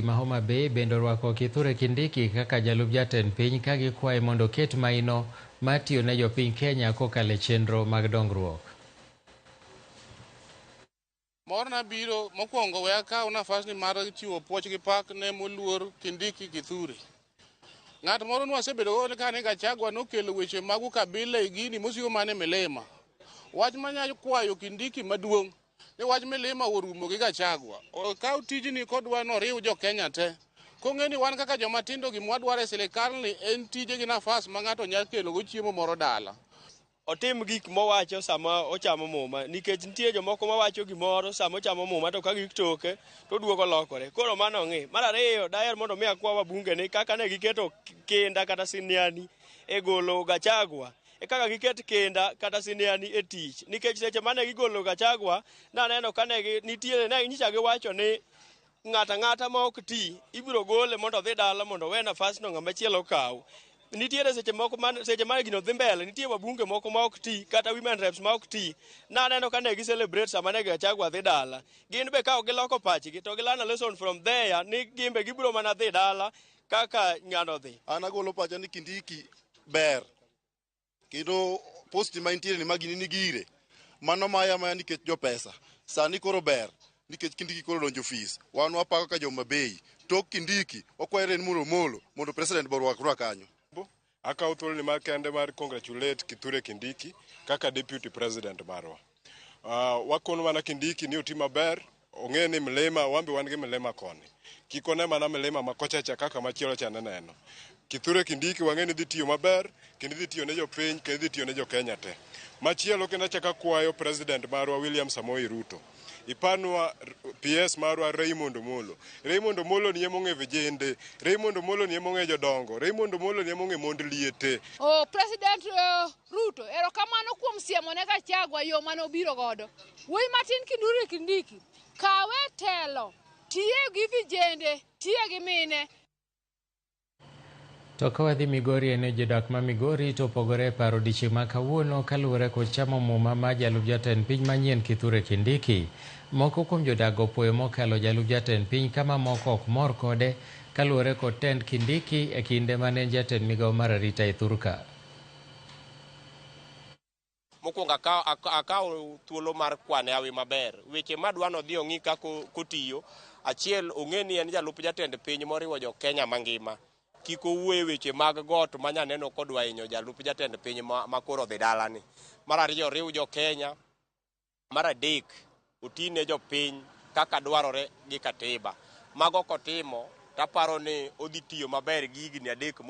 ma HOMA BAY bende orwako Kithure Kindiki kaka jalup jatend piny ka gikwaye mondo ket maino matiyo ne jopiny Kenya kokalo e chenro mag dongruok. Morna biro mokwongo we akaw nafas ni mar chiwo puoch gi pak ne moluor Kindiki Kithure. Ng'at moro nwasebedo go kane Gachagua nokelo weche mag ukabila e gini mosigo mane milima. Wach manya kwayo Kindiki maduong' ni wach milima orumo gi Gachagua. Okaw tijni kodwa noriw jo Kenya te. Kong'eni wan kaka joma tindo gimwa dwaro e sirikal ni en tije gi nafas ma ng'ato nyalo kelo go chiemo moro dala. Otim gik mowacho sama ochamo muma nikech nitie jomoko mawacho gimoro sama ochamo muma to ka gitoke to duogo lokore. Koro mano ng'i. Mar ariyo daher mondo mi akwa wabunge ni kaka ne giketo kenda kata siniani e golo Gachagua e kaka giket kenda kata siniani e tich nikech seche mane gigolo Gachagua naneno kane nitie ne nyicha giwacho ni ng'ata ma ok ti ibiro gole mondo dhi dala mondo we nafas no ng'ama chielo kaw. Nitiere seche mane gino dhi mbele nitie wabunge moko ma ok ti kata women reps ma ok ti naneno kane gi celebrate sama ne Gachagua dhi dala gin be kaw giloko pachgi to gilearn a lesson from there ni gimbe gibiro mana dhi dala kaka ng'ano dhi. An agolo pacha ni Kindiki ber kendo posti ma intiere ni magini ni gire mano maya nikech jo pesa sani koro ber nikech Kindiki koro donjo ofis wan wapako ka HOMA BAY tok Kindiki okwere ni molo mondo president borwakra kanyo. Akaw thuolo ni makende mar congratulate Kithure Kindiki kaka deputy president marwa. Wakono mana Kindiki ni otimo maber, ong'e ni milima wambe wan gi milima koni. Kikone mana milima makochacha kaka machielo cha neno. Kithure Kindiki wang'e ni dhi tiyo maber, kendo dhi tiyo ne jopiny, kendo dhi tiyo ne jo Kenya te. Machielo kendo chaka kwayo president marwa William Samoei Ruto. Ipanwa PS marwa Raymond Omolo. Raymond Omolo ni emong'e vijende, Raymond Omolo ni emong'e jodongo, Raymond Omolo ni emong'e mond liete. President Ruto, erokamano kuom siemo ne Gachagua yo mano biro godo. Wuoyi matin Kithure Kindiki, kawe telo, tiye gi vijende, tiye gi mine. To ka wadhi Migori ene jodak ma Migori to pogore paro dichieng' ma kawuono kaluwore kod chamo muma ma jalup jatend piny manyien Kithure Kindiki. Moko kuom jodak opwoyo mokalo jalup jatend piny kama moko ok mor kode kaluwore kod tend Kindiki e kinde mane jatend migawo mar arita e thurka. Mokwongo akaw thuolo mar kwane awi maber. Weche madwano dhi ong'i kaka kotiyo. Achiel ong'e ni en jalup jatend piny moriwo jo Kenya mangima. Kiko wuoye weche mag got manya neno kodwa hinyo jalup jatend piny makoro dhi dalani. Mar ariyo riw jo Kenya. Mar adek otine jo piny kaka dwarore gi katiba. Mago kotimo taparo ni odhi tiyo maber gi higni adek